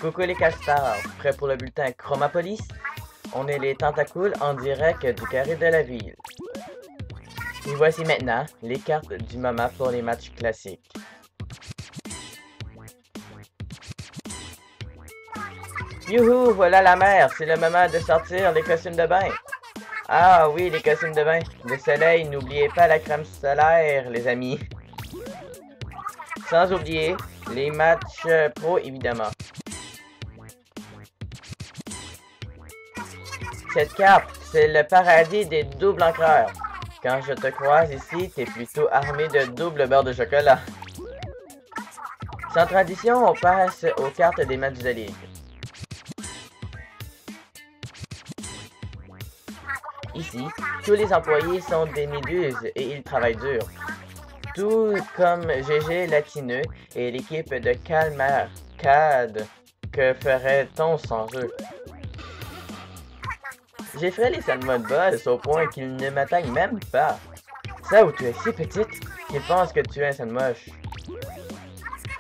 Coucou les castors, prêts pour le bulletin Chromapolis? On est les Tentacools en direct du carré de la ville. Et voici maintenant les cartes du moment pour les matchs classiques. Youhou, voilà la mer, c'est le moment de sortir les costumes de bain. Ah oui, les costumes de bain. Le soleil, n'oubliez pas la crème solaire, les amis. Sans oublier les matchs pro, évidemment. Cette carte, c'est le paradis des doubles encreurs. Quand je te croise ici, t'es plutôt armé de double beurre de chocolat. Sans tradition, on passe aux cartes des matchs de ligue. Ici, tous les employés sont des méduses et ils travaillent dur. Tout comme GG Latineux et l'équipe de Calmer CAD. Que ferait-on sans eux? J'effraie les salmons de boss au point qu'ils ne m'atteignent même pas. Ça où tu es si petite qu'ils pensent que tu es un salmon moche.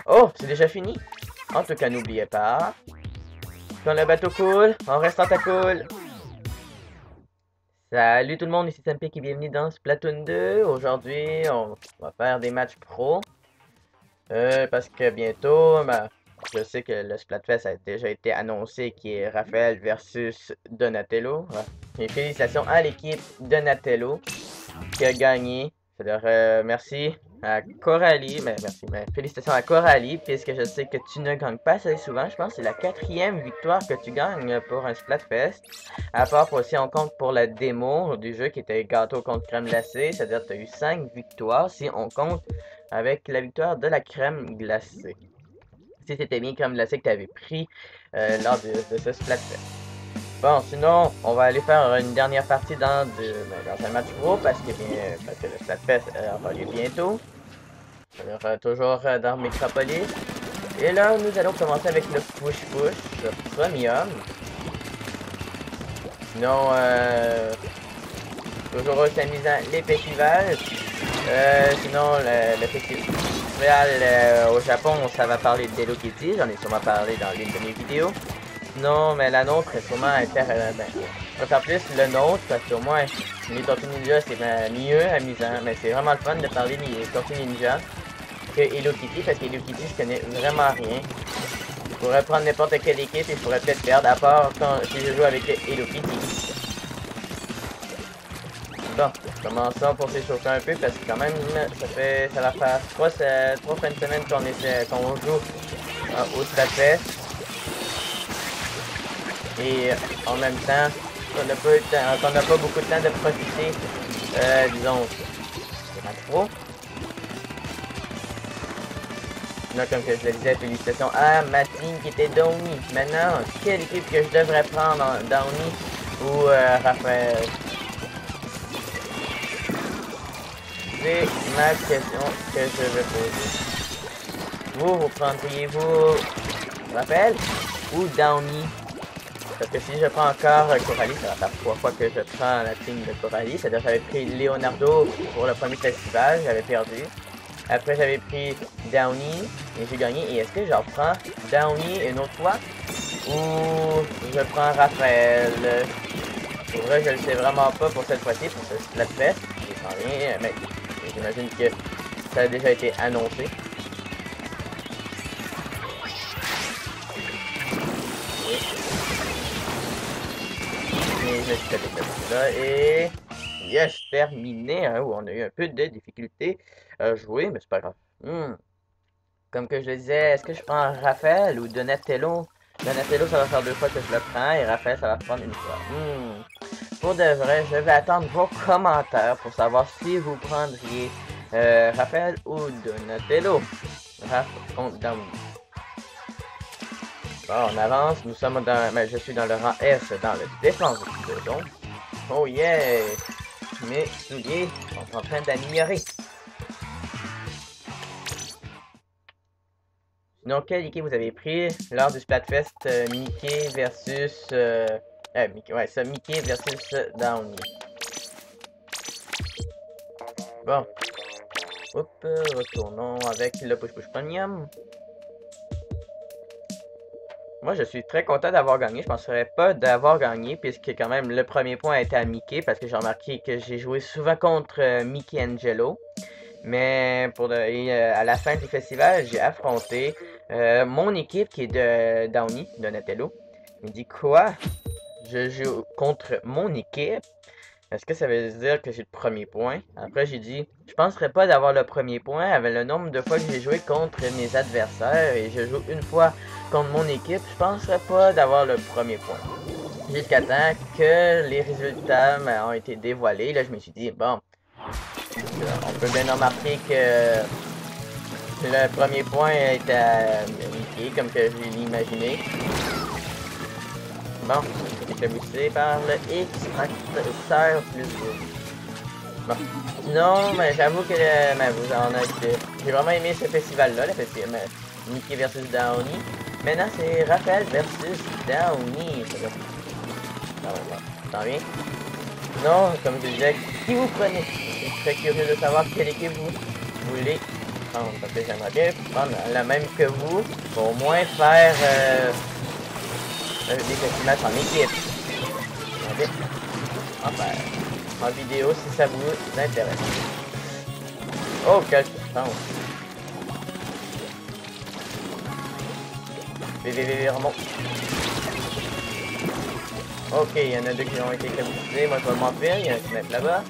Oh, c'est déjà fini. En tout cas, n'oubliez pas. Quand le bateau coule, on reste en cool. Salut tout le monde, ici Sampic et bienvenue dans Splatoon 2. Aujourd'hui, on va faire des matchs pro. Parce que bientôt, je sais que le Splatfest a déjà été annoncé qui est Raphaël versus Donatello. Et félicitations à l'équipe Donatello qui a gagné. C'est-à-dire, merci à Coralie, mais félicitations à Coralie, puisque je sais que tu ne gagnes pas assez souvent. Je pense que c'est la 4e victoire que tu gagnes pour un Splatfest. À part aussi, on compte pour la démo du jeu qui était gâteau contre crème glacée, c'est-à-dire que tu as eu 5 victoires si on compte avec la victoire de la crème glacée. Si c'était bien crème glacée que tu avais pris lors de ce Splatfest. Bon, sinon, on va aller faire une dernière partie dans un match pro parce que le Splatfest aura lieu bientôt. Alors, toujours dans Metropolis. Et là, nous allons commencer avec le push-push, le premium. Sinon, toujours aussi amusant, les festivals. Sinon, le festival au Japon, ça va parler d'Hello Kitty. J'en ai sûrement parlé dans l'une de mes vidéos. Non, mais la nôtre est sûrement encore plus le nôtre, parce qu'au moins, les Tortues Ninja, c'est mieux amusant. Mais c'est vraiment le fun de parler des Tortues Ninja que Hello Kitty, parce que Hello Kitty, je connais vraiment rien. Je pourrais prendre n'importe quelle équipe et je pourrais peut-être perdre, à part si je joue avec Hello Kitty. Bon, commençons pour s'échauffer un peu, parce que quand même, ça va faire 3 fins de semaine qu'on joue au Splatfest. Et en même temps, qu'on n'a pas beaucoup de temps de profiter, disons, des matchs pro. Là, comme que je le disais, félicitations à ma team qui était Downey. Maintenant, quelle équipe que je devrais prendre, Downey ou Raphaël? C'est ma question que je vais poser. Vous prendriez-vous Raphaël ou Downey? Parce que si je prends encore Coralie, ça va faire 3 fois que je prends la team de Coralie. C'est-à-dire que j'avais pris Leonardo pour le premier festival, j'avais perdu. Après j'avais pris Downey et j'ai gagné. Et est-ce que j'en prends Downey une autre fois? Ou je prends Raphaël? Pour vrai, je le sais vraiment pas pour cette fois-ci, pour ce Splatfest. Je sens rien, mais j'imagine que ça a déjà été annoncé. Je suis là et yes, terminé, hein, où on a eu un peu de difficulté à jouer, mais c'est pas grave. Comme que je le disais, est-ce que je prends Raphaël ou Donatello? Donatello, ça va faire 2 fois que je le prends et Raphaël, ça va prendre une fois. Pour de vrai, je vais attendre vos commentaires pour savoir si vous prendriez Raphaël ou Donatello. Raph contre Downey. Bon, on avance, nous sommes je suis dans le rang S, dans le défense de donc. Oh yeah! Mes souliers sont en train d'améliorer. Sinon, quelle équipe vous avez pris lors du Splatfest Mickey versus... Mickey versus Downey. Bon. Hop, retournons avec le push-push ponium. Moi, je suis très content d'avoir gagné. Je ne penserais pas d'avoir gagné, puisque quand même le premier point a été à Mickey, parce que j'ai remarqué que j'ai joué souvent contre Mickey Angelo. Mais à la fin du festival, j'ai affronté mon équipe qui est de Downey, Donatello. Il me dit quoi? Je joue contre mon équipe? Est-ce que ça veut dire que j'ai le premier point? Après, j'ai dit, je penserais pas d'avoir le premier point avec le nombre de fois que j'ai joué contre mes adversaires et je joue une fois contre mon équipe, je penserais pas d'avoir le premier point. Jusqu'à temps que les résultats ont été dévoilés, là je me suis dit, bon, on peut bien remarquer que le premier point est à Mickey, comme que je l'imaginé. Bon, c'est éclaboussé par le X facteur plus 2. Bon. Non, mais j'avoue que vous en êtes. J'ai vraiment aimé ce festival-là, le festival Mickey versus Downey. Maintenant, c'est Raphaël versus Downey. T'en viens? Non, comme je disais, qui vous prenez? Je suis très curieux de savoir quelle équipe vous voulez prendre. Parce que j'aimerais bien prendre la même que vous, pour au moins faire des petits matchs en équipe. Enfin, en vidéo si ça vous intéresse. Oh, quelle chance! VVV remonte. Ok, il y en a deux qui ont été éclaboussés. Moi, je vais m'enfuir. Il y a un fenêtre là-bas.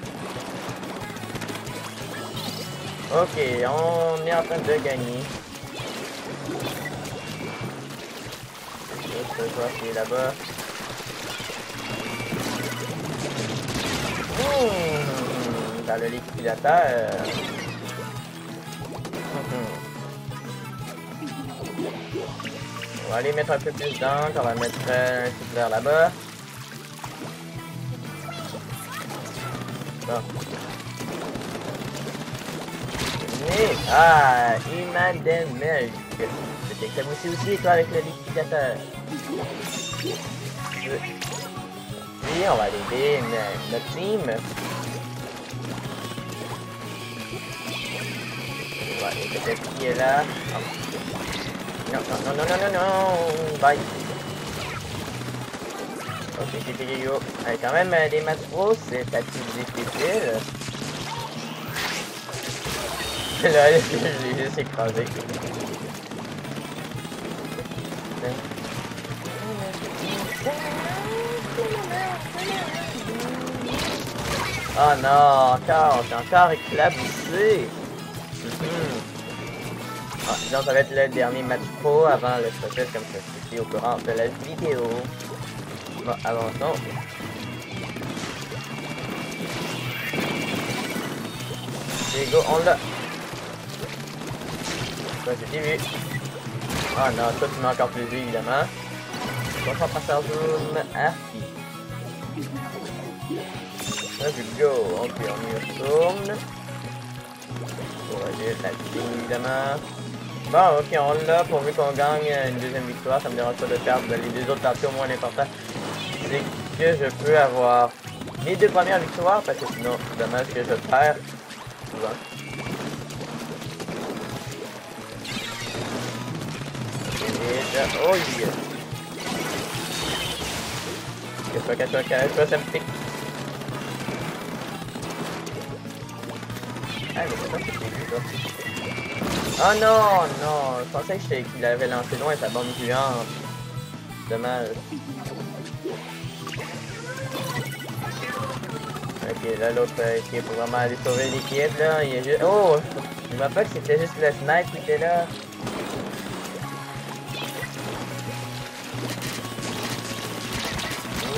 Ok, on est en train de gagner. Ce joueur qui est là-bas. Dans le liquidateur. On va aller mettre un peu plus d'encre. On va mettre un souffleur là-bas. Bon. Ah, Imademelk. C'était éclaboussé aussi, toi, avec le liquidateur. Et on va aller aider notre team. On va aller peut-être qui est là. Non, non, non, non, non, non. Bye. Ok, c'était Guillaume. Quand même, des matchs pro, c'est pas plus difficile. Là, j'ai juste écrasé. Oh non, encore, j'ai encore éclaboussé. Ah, donc ça va être le dernier match pro avant le process comme ça se fait au courant de la vidéo. Bon, avançons. Et go, on l'a. Ça, j'ai vu. Ah non, toi tu m'as encore plus vu évidemment. Concentration zoom à qui? Let's go. Ok, on y retourne. Pour aller la team évidemment. Bon, ok, on l'a. Pourvu qu'on gagne une deuxième victoire, ça me dérange pas de perdre les deux autres parties. Au moins l'important, c'est que je peux avoir mes deux premières victoires, parce que sinon, c'est dommage que je perds souvent. Oh yeah! Cache-toi, ça me pique. Ah, mais c'est pas ce que j'ai vu, ça. Oh non, non, je pensais qu'il avait lancé loin sa bombe géante. Dommage. Ok, là, l'autre équipe pour vraiment aller sauver l'équipe, là. Il est juste... Oh! Je me rappelle que c'était juste le snipe qui était là.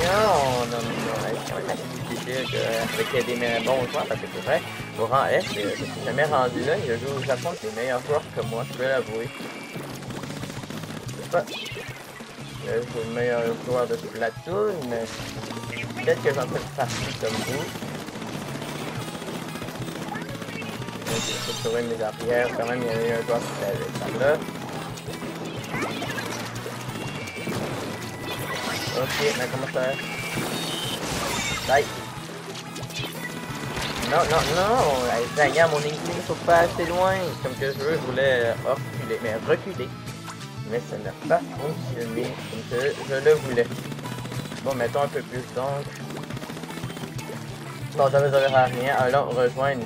Non, non, non, c'est quand même assez difficile avec des bons joueurs, parce que c'est vrai, au rang S, je suis jamais rendu là, je joue au Japon, c'est des meilleurs joueurs que moi, je peux l'avouer. Je joue le meilleur joueur de Splatoon, mais peut-être que j'en fais une partie comme vous. Je peux trouver mes arrières, quand même, il y a eu un joueur qui était par là. Ok, mais comment faire? Bye! non, non, non! Regarde, mon aiguille ne faut pas assez loin. Comme que je voulais reculer, mais reculer. Mais ça n'a pas fonctionné comme que je le voulais. Bon, mettons un peu plus d'encre. Bon, ça ne servira à rien. Allons rejoindre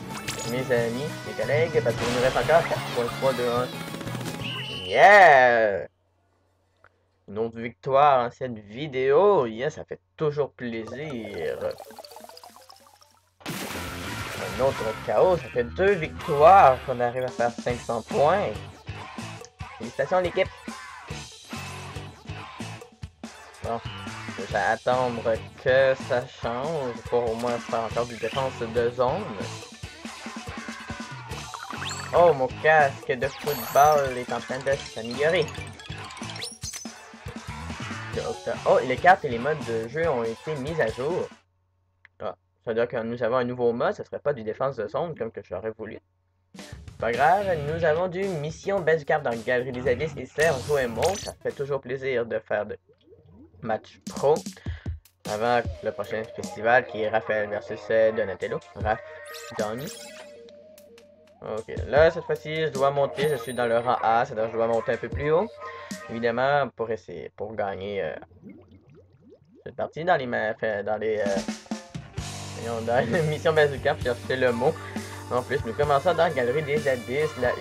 mes amis, mes collègues, parce qu'il nous reste encore 4.321. Yeah! Une autre victoire en cette vidéo. Yeah, ça fait toujours plaisir. Un autre chaos, ça fait 2 victoires qu'on arrive à faire 500 points. Félicitations l'équipe. Bon, je vais attendre que ça change pour au moins faire encore du défense de zone. Oh, mon casque de football est en train de s'améliorer. Oh, les cartes et les modes de jeu ont été mis à jour. Ah, ça veut dire que nous avons un nouveau mode, ce serait pas du défense de zone comme que j'aurais voulu. Pas grave, nous avons du mission base carte dans Galerie des Abysses et Serge Mo. Ça fait toujours plaisir de faire de match pro. Avant le prochain festival qui est Raphaël versus Donatello. Raph gagne. Ok, là cette fois-ci je dois monter, je suis dans le rang A, c'est-à-dire que je dois monter un peu plus haut. Évidemment pour essayer, pour gagner cette partie dans les dans les missions bazooka, puis c'est le mot. En plus, nous commençons dans la Galerie des Abysses, la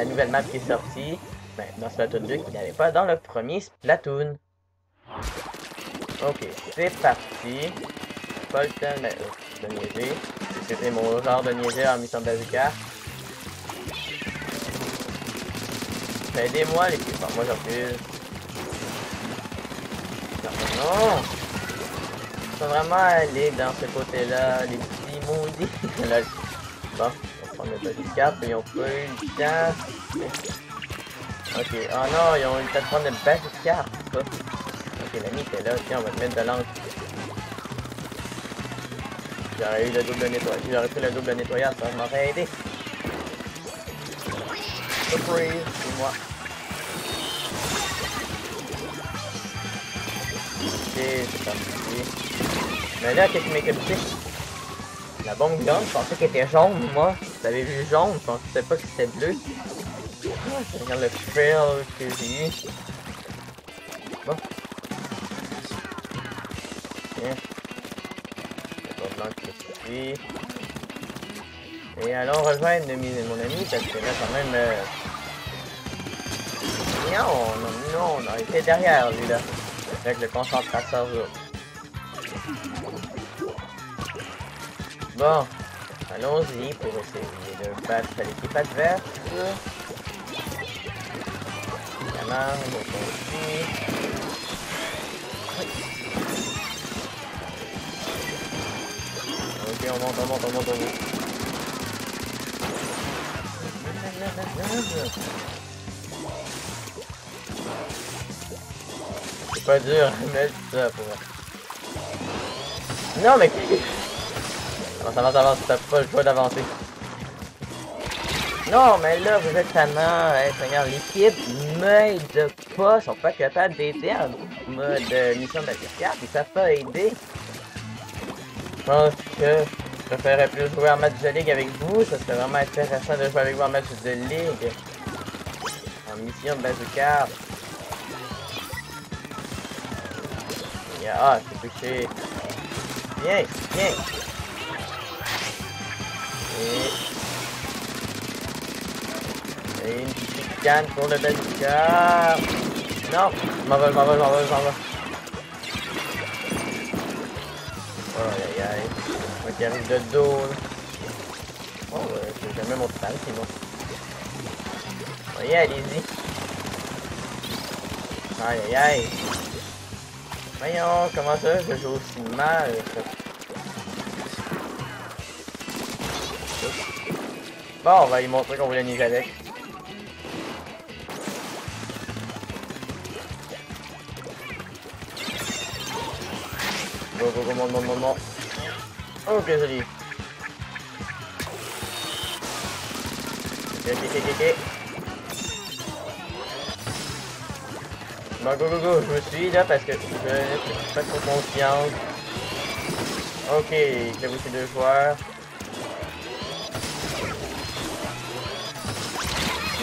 nouvelle map qui est sortie dans Splatoon 2 qui n'avait pas dans le premier Splatoon. Ok, c'est parti. Pas le temps de niaiser. C'était mon genre de niaiser en mission bazooka. Aidez-moi l'équipe. Bon, moi j'en refuse. Non! Il faut vraiment aller dans ce côté-là, les petits maudits. Bon, on va prendre le petit carte, puis ils ont pas eu le temps. Ok, oh non, ils ont eu le temps de prendre le petit carte. Ok, l'ami était là, tiens, on va te mettre de l'encre. J'aurais eu le double nettoyage, j'aurais pris le double nettoyage, ça m'aurait aidé. Surprise, c'est moi. Ok, c'est parti. Mais là, qu'est-ce qui m'inquiétait? La bombe jaune, je pensais qu'elle était jaune, moi. Vous avez vu jaune, je pensais pas que c'était bleu. Regarde le fail que j'ai eu. Bon. Tiens. C'est pas blanc que ici. Et allons rejoindre mon ami parce que là quand même... Non, on a été derrière lui là. Avec le concentrateur là. Bon, allons-y pour essayer de battre l'équipe adverse. Évidemment, on va ici. Ok, on monte. C'est pas dur à mettre ça pour moi. Non mais... Avance, t'as pas le choix d'avancer. Non, mais là, vous êtes tannant. Hey, regarde, l'équipe m'aide pas. Ils sont pas capables d'aider en mode mission d'adversaire. Ils savent pas aider. Je pense que je préférerais plus jouer en match de ligue avec vous. Ça serait vraiment intéressant de jouer avec vous en match de ligue. En mission de bazooka. Ah, c'est touché. Viens. Et une petite canne pour le bazooka. Non, je m'en vais. Oh aïe. Moi qui arrive de dos. Oh, je vais jamais mon total sinon. Voyez, allez-y. Aïe. Voyons, comment ça, je joue aussi mal. Bon, on va lui montrer qu'on voulait niaiser avec. Go, monte. Ok, joli. Ok. Bon, go, je me suis là parce que je n'ai pas trop confiance. Ok, j'ai aussi 2 joueurs.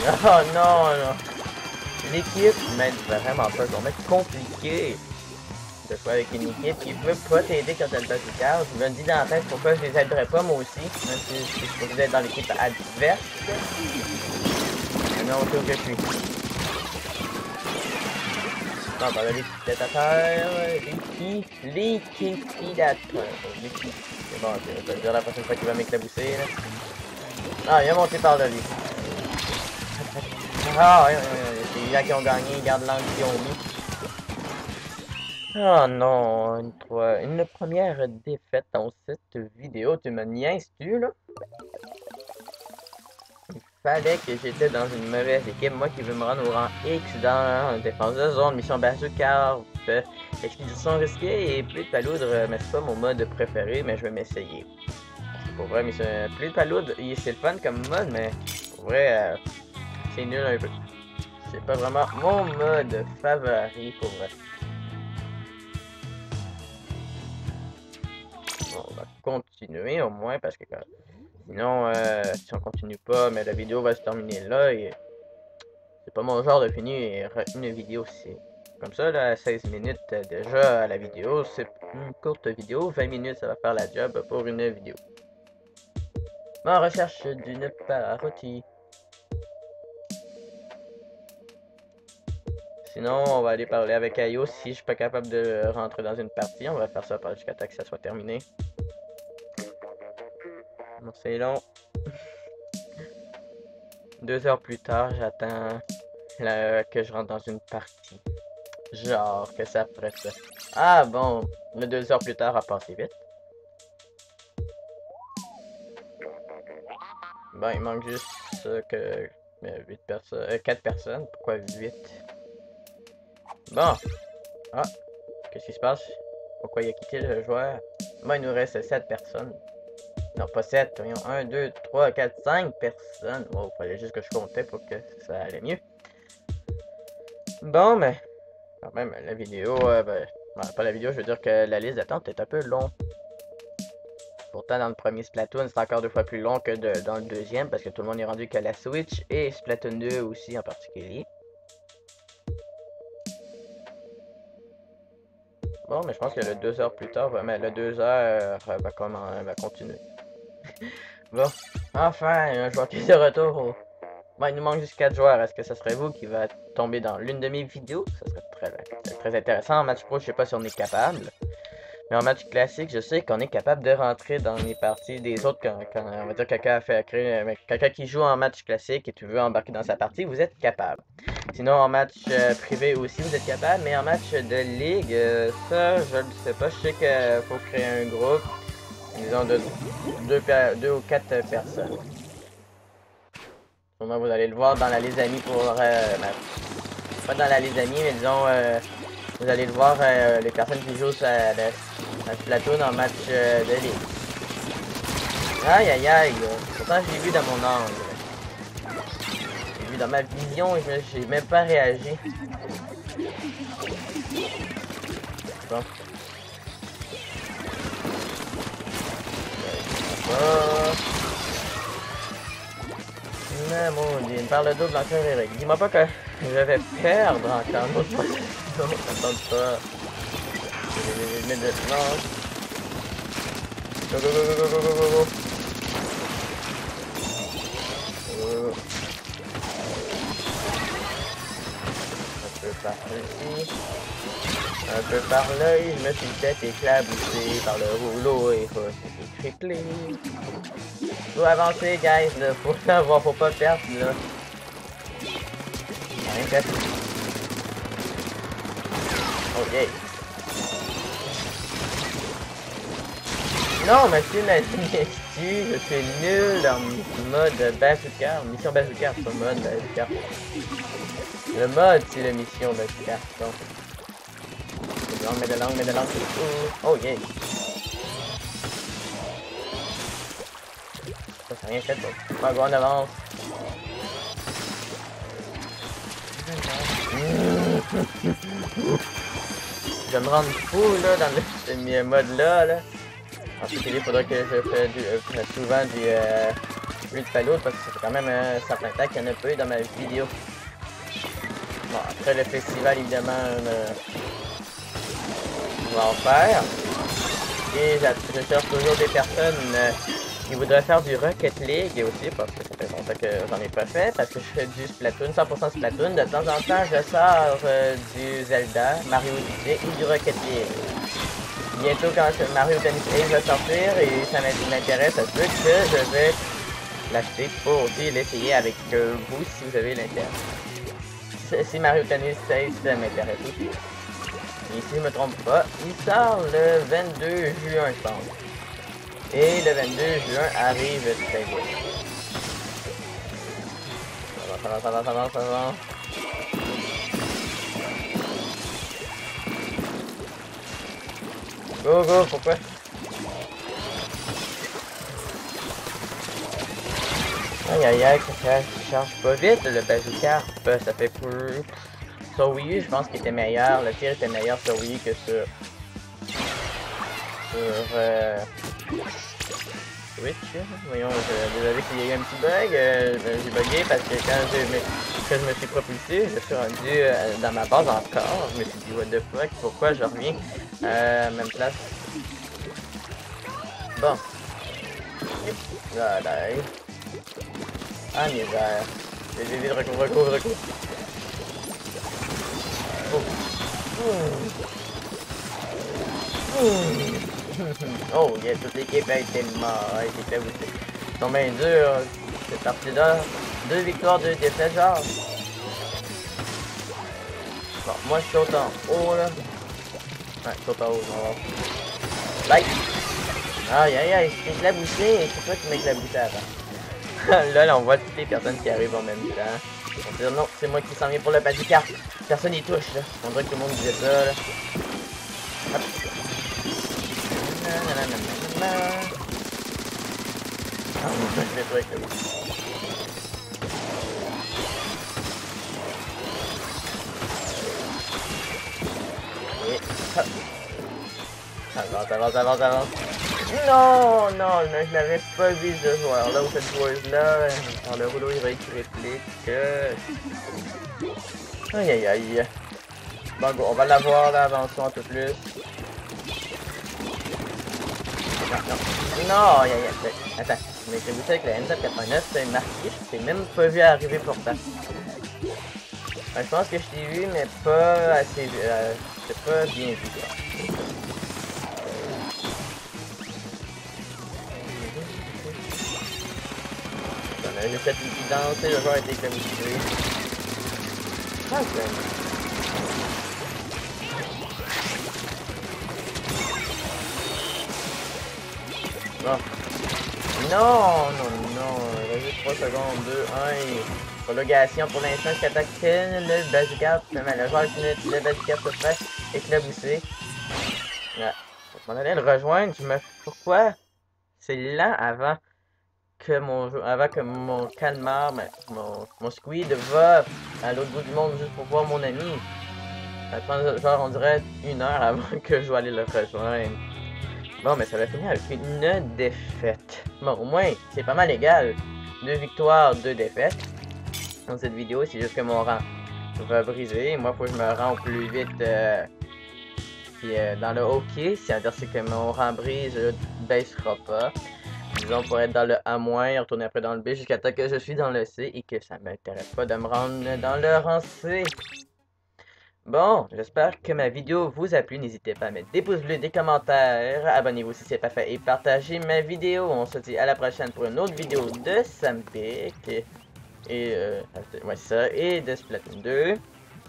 Oh non, non. L'équipe m'aide vraiment pas. Ça va être compliqué de jouer avec une équipe qui veut pas t'aider quand t'as le bazooka. Je me dis dans la tête pourquoi je les aiderais pas moi aussi, même si je suis supposé être dans l'équipe adverse. Maintenant, autour que je suis. Non, bah là, les liquidateurs, les liquidateurs. C'est bon, je vais le dire la prochaine fois qu'il va m'éclabousser, là. Ah, il a monté par là, lui. Ah, c'est les gens qui ont gagné, garde l'angle qui ont mis. Ah non, une première défaite dans cette vidéo, tu me niaises-tu, là? Il fallait que j'étais dans une mauvaise équipe, moi qui veux me rendre au rang X dans défense de zone, mission bazooka, expédition risquée et pluie de paloudre, mais c'est pas mon mode préféré, mais je vais m'essayer. Pour vrai, mais pluie de paloudre, c'est le fun comme mode, mais pour vrai, c'est nul un peu. C'est pas vraiment mon mode favori pour vrai. Bon, on va continuer au moins parce que sinon, si on continue pas, mais la vidéo va se terminer là et c'est pas mon genre de finir une vidéo. C'est comme ça, là, 16 minutes déjà à la vidéo. C'est une courte vidéo, 20 minutes, ça va faire la job pour une vidéo. En recherche d'une parodie. Sinon, on va aller parler avec Ayo si je suis pas capable de rentrer dans une partie. On va faire ça jusqu'à temps que ça soit terminé. Bon, c'est long. 2 heures plus tard, j'attends que je rentre dans une partie. Genre que ça ferait ça. Ah bon, le 2 heures plus tard a passé vite. Bon, il manque juste que 8 personnes, 4 personnes. Pourquoi 8? Bon. Ah, qu'est-ce qui se passe? Pourquoi il a quitté le joueur? Bon, il nous reste 7 personnes. Non, pas 7, voyons. 1, 2, 3, 4, 5 personnes. Bon, il fallait juste que je comptais pour que ça allait mieux. Bon, mais quand même, la vidéo, pas la vidéo, je veux dire que la liste d'attente est un peu longue. Pourtant, dans le premier Splatoon, c'est encore 2 fois plus long que dans le deuxième, parce que tout le monde est rendu qu'à la Switch, et Splatoon 2 aussi en particulier. Bon, mais je pense que le 2 heures plus tard, mais le 2 heures va continuer. Bon, enfin, un joueur qui est de retour. Bon, il nous manque juste 4 joueurs. Est-ce que ce serait vous qui va tomber dans l'une de mes vidéos? Ça serait très intéressant. En match pro, je sais pas si on est capable. Mais en match classique, je sais qu'on est capable de rentrer dans les parties des autres quand on va dire quelqu'un qui joue en match classique et tu veux embarquer dans sa partie, vous êtes capable. Sinon en match privé aussi vous êtes capable, mais en match de ligue, ça je ne sais pas. Je sais qu'il faut créer un groupe, disons de 2 ou 4 personnes. Sûrement vous allez le voir dans la liste amis pour pas dans la liste amis, mais disons vous allez le voir, les personnes qui jouent à Splatoon en match de ligue. Aïe aïe aïe, pourtant je l'ai vu dans mon angle. J'ai vu dans ma vision et j'ai même pas réagi. Bon. Mais mon dieu, il me parle double encore Eric. Dis-moi pas que je vais perdre encore une autre fois. Non, ça tente pas. Je vais mettre de lance. Go go go go go go go go go. Un peu par ici. Un peu par là, je me suis peut-être éclaboussé par le rouleau et c'est criplé. Faut avancer, guys, là. Faut savoir, faut pas perdre, là. Rien fait. Ok. Non, mais tu m'as dit, je suis nul dans mode bazooka. Mission bazooka, c'est pas mode bazooka. Le mode, c'est la mission bazooka. Donc. Mets de langue. Oh yeah. Ça, c'est rien fait, donc. Pas grand avance. Je vais me rendre fou, là, dans ce mode-là, là. Ensuite, il faudra que je fasse souvent du palourde parce que ça fait quand même un certain temps qu'il n'y en a pas eu dans ma vidéo. Bon, après le festival, évidemment, on va en faire. Et je cherche toujours des personnes qui voudraient faire du Rocket League aussi, parce que ça fait longtemps que j'en ai pas fait, parce que je fais du Splatoon, 100% Splatoon. De temps en temps, je sors du Zelda, Mario Odyssey ou du Rocket League. Bientôt, quand Mario Tennis Ace va sortir et ça m'intéresse, ça se peut que je vais l'acheter pour aussi l'essayer avec vous si vous avez l'intérêt. Si Mario Tennis Ace m'intéresse aussi. Et si je me trompe pas, il sort le 22 juin, je pense. Et le 22 juin arrive très vite. Ça va. Go, pourquoi? Aïe, ça charge pas vite le bazooka. Ça fait plus... Sur Wii U, je pense qu'il était meilleur. Le tir était meilleur sur Wii U que sur Switch. Voyons, désolé s'il y a eu un petit bug. J'ai bugué parce que quand je me suis propulsé, je suis rendu dans ma base encore. Je me suis dit, what the fuck, pourquoi je reviens même place? Bon. Là. Ah, misère. Vite, recouvre. Oh, yeah, toute l'équipe a été éclaboussée. Ils sont bien durs, cette partie-là. 2 victoires, 2 défaites, genre. Bon, moi je saute en haut, là. Ouais, je saute en haut, on va voir. Like! Aïe, je t'ai éclaboussé. C'est toi qui m'as éclaboussé avant. Là, on voit toutes les personnes qui arrivent en même temps. On va dire non, c'est moi qui s'en viens pour le bazooka. Personne n'y touche, là. On dirait que tout le monde disait ça, là. Hop. Je vais jouer avec le et hop. Avance. Non, je n'avais pas vu ce joueur-là ou cette joueuse-là. Dans le rouleau, il va être réplique. Aïe. Bon, on va l'avoir là, avançons un peu plus. Non, attends, mais j'ai vu ça avec la N789, c'est marqué, je t'ai même pas vu arriver pourtant. Je pense que je t'ai vu, mais pas assez, c'est pas bien vu quoi. J'ai fait une petite danse, le joueur a été éclaboussé. Ah, bon. Non, reste 3 secondes, 2, 1, prolongation pour l'instant, je t'attaque le bazooka, le joueur qui le bazooka se fait éclabousser. Ouais. Je m'en allais le rejoindre, pourquoi c'est lent avant que mon calmar, mon squid va à l'autre bout du monde juste pour voir mon ami. Ça prend genre on dirait 1 heure avant que je dois aller le rejoindre. Bon, mais ça va finir avec une défaite. Bon, au moins, c'est pas mal égal. 2 victoires, 2 défaites. Dans cette vidéo, c'est juste que mon rang va briser. Moi, faut que je me rende au plus vite dans le hockey. C'est-à-dire que mon rang brise ne baissera pas. Disons pour être dans le A-, retourner après dans le B jusqu'à temps que je suis dans le C et que ça m'intéresse pas de me rendre dans le rang C. Bon, j'espère que ma vidéo vous a plu. N'hésitez pas à mettre des pouces bleus, des commentaires. Abonnez-vous si c'est pas fait et partagez ma vidéo. On se dit à la prochaine pour une autre vidéo de Sampic. Et de Splatoon 2.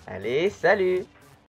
Allez, salut!